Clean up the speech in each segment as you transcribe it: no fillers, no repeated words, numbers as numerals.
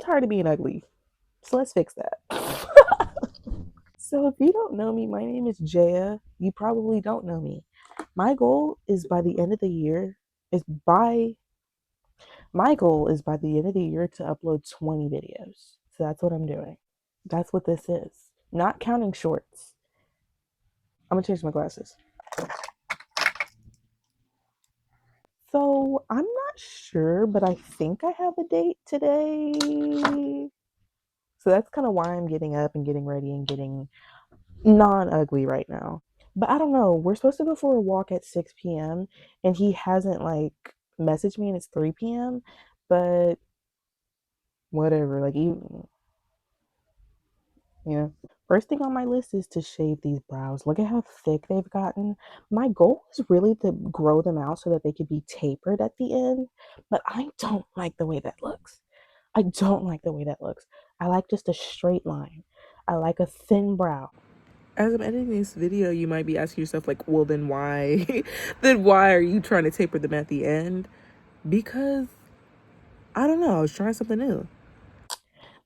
tired of being ugly. So let's fix that. So if you don't know me, my name is Jaya. You probably don't know me. My goal is by the end of the year is by my goal is by the end of the year to upload 20 videos. So that's what I'm doing. That's what this is. Not counting shorts. I'm gonna change my glasses. So I'm not sure, but I think I have a date today. So that's kind of why I'm getting up and getting ready and getting non-ugly right now. But I don't know. We're supposed to go for a walk at 6 p.m. and he hasn't like messaged me and it's 3 p.m. But whatever. Like even yeah. First thing on my list is to shave these brows. Look at how thick they've gotten. My goal is really to grow them out so that they could be tapered at the end, but I don't like the way that looks. I don't like the way that looks. I like just a straight line. I like a thin brow. As I'm editing this video, you might be asking yourself, like, well, then why? Then why are you trying to taper them at the end? Because I don't know. I was trying something new.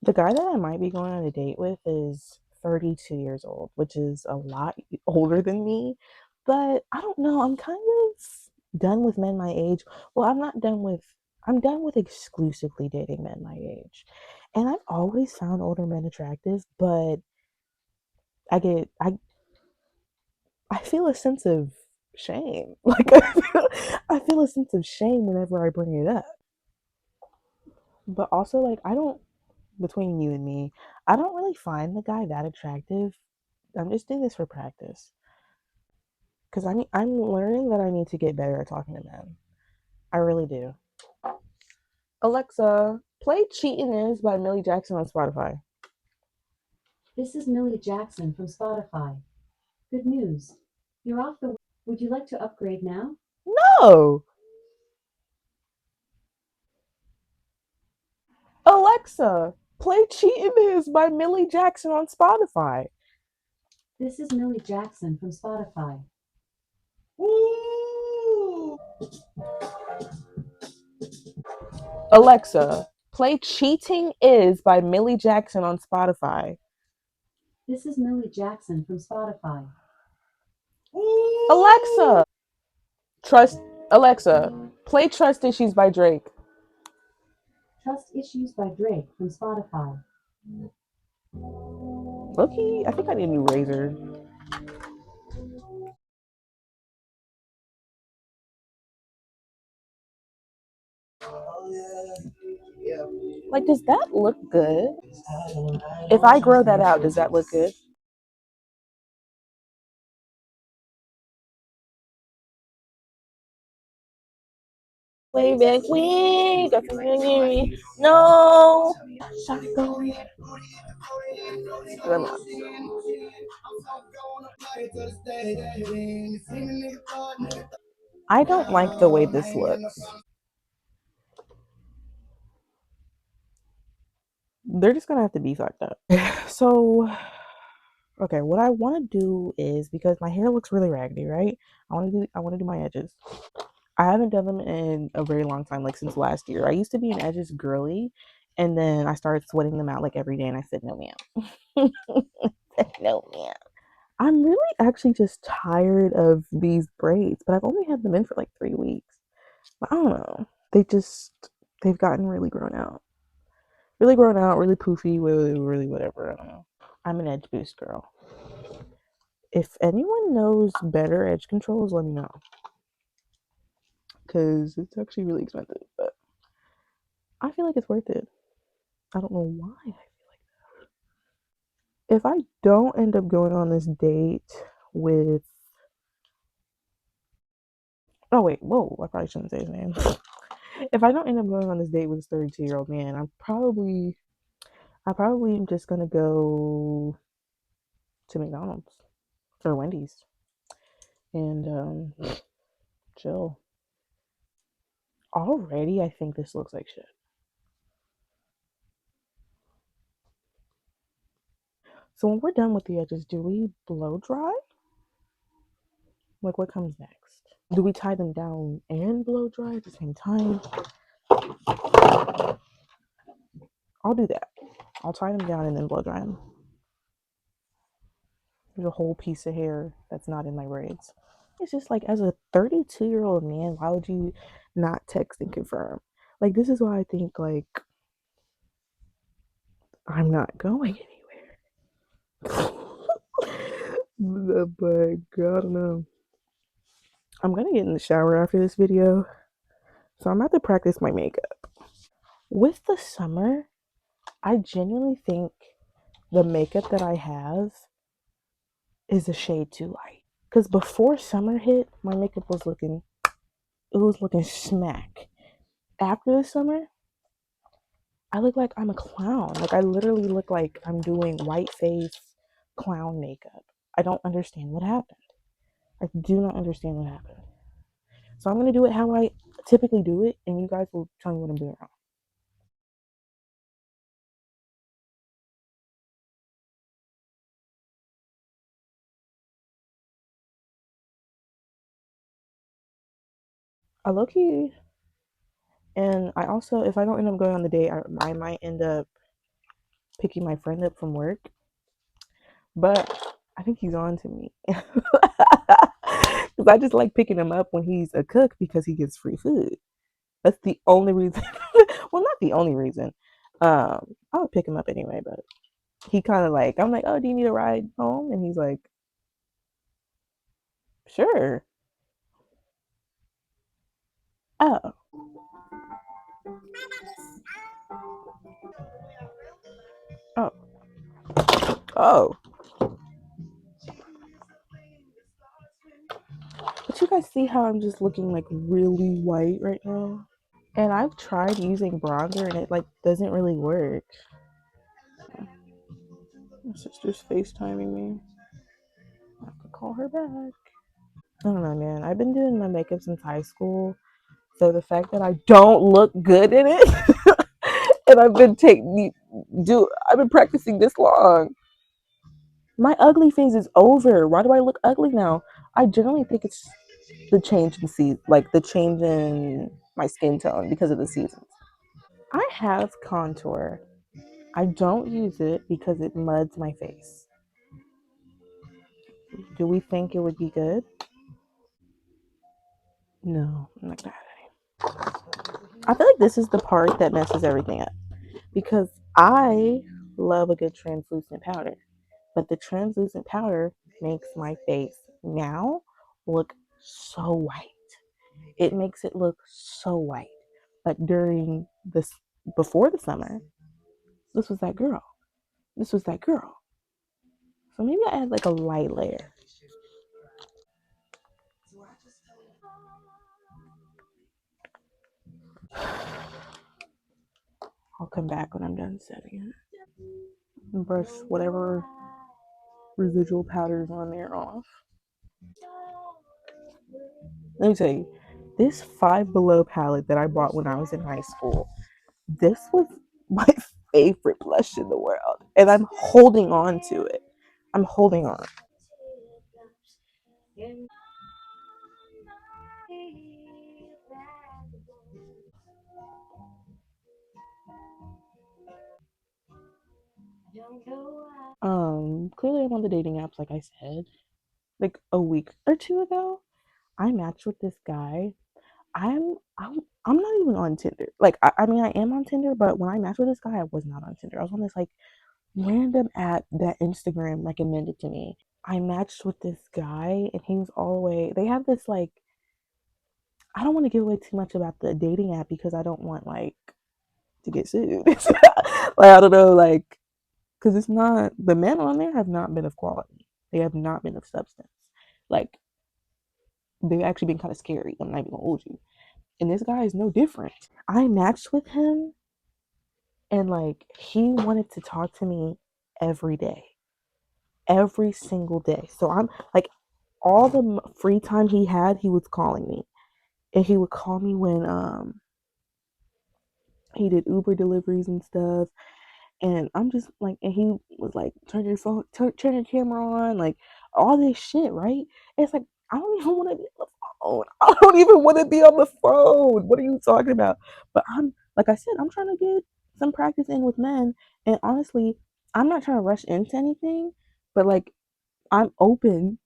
The guy that I might be going on a date with is 32 years old, which is a lot older than me. But I don't know. I'm kind of done with men my age. Well, I'm done with exclusively dating men my age. And I've always found older men attractive, but I get I feel a sense of shame. Like I feel a sense of shame whenever I bring it up. But also like I don't between you and me, I don't really find the guy that attractive. I'm just doing this for practice because I'm learning that I need to get better at talking to men. I really do. Alexa, play "Cheatin' Is" by Millie Jackson on Spotify. This is Millie Jackson from Spotify. Good news. You're off the. Would you like to upgrade now? No, Alexa, play "Cheatin' Is" by Millie Jackson on Spotify. This is Millie Jackson from Spotify. Alexa, play "Cheating Is" by Millie Jackson on Spotify. This is Millie Jackson from Spotify. Alexa, trust Alexa, play "Trust Issues" by Drake. Trust Issues by Drake from Spotify. Loki, I think I need a new razor. Like, does that look good? If I grow that out, does that look good? Way back when, got to me. No. I don't like the way this looks. They're just gonna have to be fucked up. So, okay, what I want to do is because my hair looks really raggedy, right? I want to do my edges. I haven't done them in a very long time, like since last year. I used to be an edges girly, and then I started sweating them out like every day, and I said no, ma'am. No, ma'am. I'm really actually just tired of these braids, but I've only had them in for like 3 weeks. But I don't know. They've gotten really grown out, really poofy, really, really whatever. I don't know. I'm an edge boost girl. If anyone knows better edge controls, let me know. Because it's actually really expensive, but I feel like it's worth it. I don't know why I feel like that. If I don't end up going on this date with. Oh, wait, whoa, I probably shouldn't say his name. If I don't end up going on this date with this 32-year-old man, I probably am just gonna go to McDonald's or Wendy's and chill. Already, I think this looks like shit. So when we're done with the edges, do we blow dry? Like what comes next? Do we tie them down and blow dry at the same time? I'll do that. I'll tie them down and then blow dry them. There's a whole piece of hair that's not in my braids. It's just like, as a 32-year-old man, why would you not text and confirm? Like, this is why I think, like, I'm not going anywhere. But God, no. I'm gonna get in the shower after this video, so I'm about to practice my makeup. With the summer, I genuinely think the makeup that I have is a shade too light. Cause before summer hit, my makeup was looking, it was looking smack. After the summer, I look like I'm a clown. Like, I literally look like I'm doing white face clown makeup. I don't understand what happened. I do not understand what happened. So I'm gonna do it how I typically do it, and you guys will tell me what I'm doing wrong. I low key, and I also, if I don't end up going on the date, I might end up picking my friend up from work. But I think he's on to me. Because I just like picking him up when he's a cook because he gets free food. That's the only reason. Well, not the only reason. I would pick him up anyway, but he kind of like, I'm like, oh, do you need a ride home? And he's like, sure. Oh, oh, oh. But you guys see how I'm just looking like really white right now? And I've tried using bronzer and it like doesn't really work. My sister's FaceTiming me. I have to call her back. I don't know, man. I've been doing my makeup since high school. So the fact that I don't look good in it, and I've been practicing this long. My ugly phase is over. Why do I look ugly now? I generally think it's the change in like the change in my skin tone because of the seasons. I have contour. I don't use it because it muds my face. Do we think it would be good? No, I'm not gonna. I feel like this is the part that messes everything up because I love a good translucent powder, but the translucent powder makes my face now look so white. It makes it look so white. But during this, before the summer, this was that girl. This was that girl. So maybe I add like a light layer. I'll come back when I'm done setting it and brush whatever residual powders on there off. Let me tell you, this Five Below palette that I bought when I was in high school, this was my favorite blush in the world. And I'm holding on to it. I'm holding on. Clearly I'm on the dating apps, like I said. Like a week or two ago, I matched with this guy. I'm not even on Tinder. Like I mean I am on Tinder, but when I matched with this guy, I was not on Tinder. I was on this like random app that Instagram recommended to me. I matched with this guy and he was all the way, they have this like, I don't want to give away too much about the dating app because I don't want like to get sued. Like I don't know, like, because it's not, the men on there have not been of quality. They have not been of substance. Like they've actually been kind of scary. I'm not even gonna hold you. And this guy is no different. I matched with him and like he wanted to talk to me every day, every single day. So I'm like, all the free time he had, he was calling me, and he would call me when he did Uber deliveries and stuff. And I'm just like, and he was like, turn your phone, turn your camera on, like all this shit, right? And it's like, I don't even want to be on the phone. I don't even want to be on the phone. What are you talking about? But I'm, like I said, I'm trying to get some practice in with men. And honestly, I'm not trying to rush into anything, but like I'm open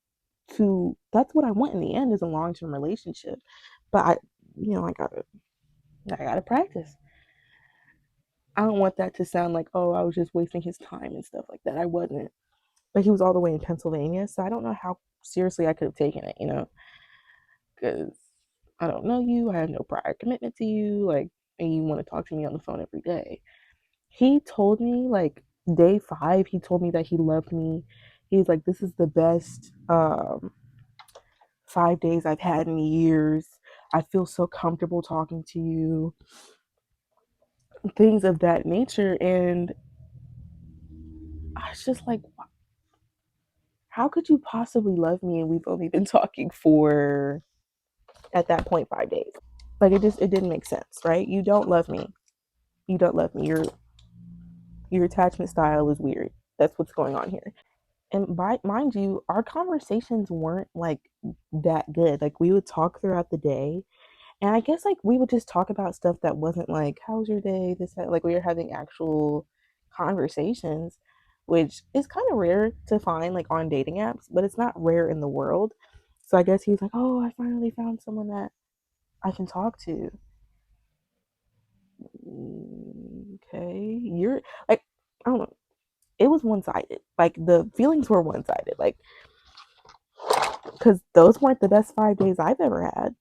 to that's what I want in the end is a long term relationship. But I gotta practice. I don't want that to sound like, oh, I was just wasting his time and stuff like that. I wasn't. But he was all the way in Pennsylvania, so I don't know how seriously I could have taken it, because I don't know you. I have no prior commitment to you, like, and you want to talk to me on the phone every day. He told me like day 5, he told me that he loved me. He's like, this is the best 5 days I've had in years. I feel so comfortable talking to you, things of that nature. And I was just like, how could you possibly love me? And we've only been talking for, at that point, 5 days. Like it didn't make sense, right? You don't love me. You don't love me. Your attachment style is weird. That's what's going on here. And mind you, our conversations weren't like that good. Like we would talk throughout the day, and I guess like we would just talk about stuff that wasn't like, "How was your day?" This that. Like we were having actual conversations, which is kind of rare to find like on dating apps, but it's not rare in the world. So I guess he was like, "Oh, I finally found someone that I can talk to." Okay, you're like, I don't know. It was one sided. Like the feelings were one sided. Like because those weren't the best 5 days I've ever had.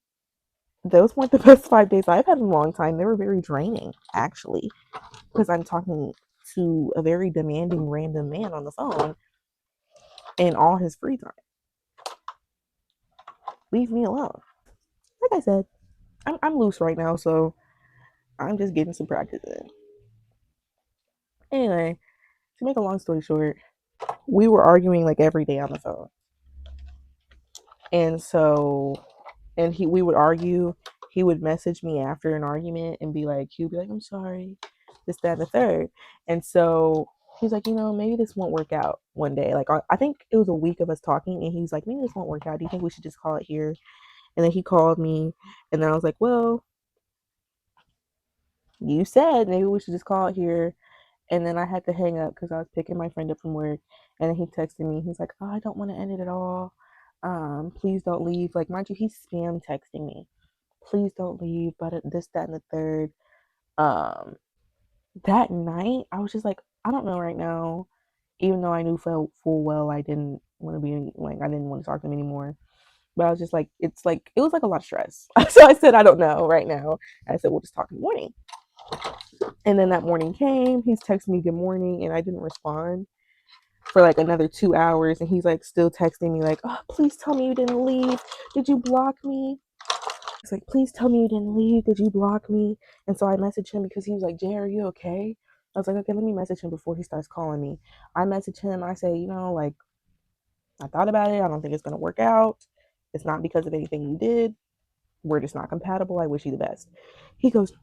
Those weren't the best 5 days I've had in a long time. They were very draining, actually, because I'm talking to a very demanding random man on the phone in all his free time. Leave me alone. Like I said, I'm loose right now, so I'm just getting some practice in. Anyway, to make a long story short, we were arguing like every day on the phone. And so, and we would argue. He would message me after an argument and be like, he'd be like, I'm sorry, this, that, and the third. And so he's like, maybe this won't work out one day. Like, I think it was a week of us talking, and he's like, maybe this won't work out. Do you think we should just call it here? And then he called me, and then I was like, well, you said maybe we should just call it here. And then I had to hang up because I was picking my friend up from work. And then he texted me. He's like, oh, I don't want to end it at all. Please don't leave. Like, mind you, he's spam texting me. Please don't leave, but this, that, and the third. Um, that night, I was just like, I don't know right now. Even though I knew full well I didn't want to be like, I didn't want to talk to him anymore. But I was just like, it was like a lot of stress. So I said, I don't know right now. I said, we'll just talk in the morning. And then that morning came. He's texting me good morning, and I didn't respond for like another 2 hours. And he's like still texting me like, oh, please tell me you didn't leave. Did you block me? He's like, please tell me you didn't leave. Did you block me? And so I messaged him because he was like, Jay, are you okay? I was like, okay, let me message him before he starts calling me. I message him. I say, like, I thought about it. I don't think it's going to work out. It's not because of anything you did. We're just not compatible. I wish you the best. He goes,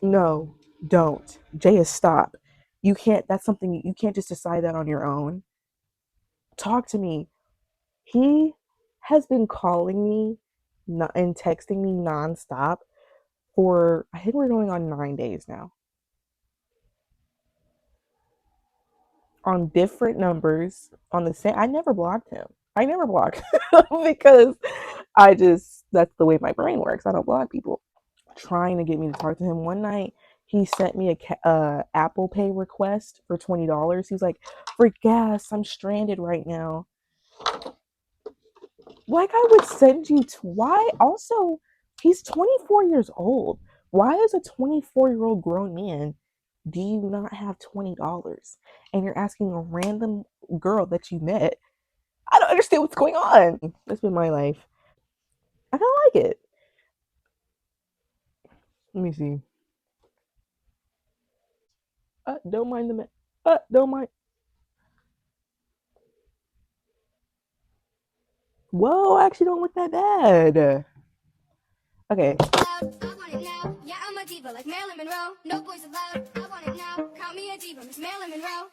no, don't. Jay, stop. You can't, that's something, you can't just decide that on your own. Talk to me. He has been calling me and texting me nonstop for, I think we're going on 9 days now, on different numbers on the same. I never blocked him. I never block because that's the way my brain works. I don't block people. Trying to get me to talk to him. One night, he sent me a Apple Pay request for $20. He's like, for gas, I'm stranded right now. Like I would send you to, why? Also, he's 24 years old. Why is a 24-year-old grown man do you not have $20 and you're asking a random girl that you met? I don't understand what's going on. That's been my life. I kind of like it. Let me see. Don't mind the don't mind. Whoa, I actually don't look that bad. Okay. I want it now. Yeah, I'm a diva like Marilyn Monroe. No boys allowed. I want it now. Call me a diva, Miss Marilyn Monroe.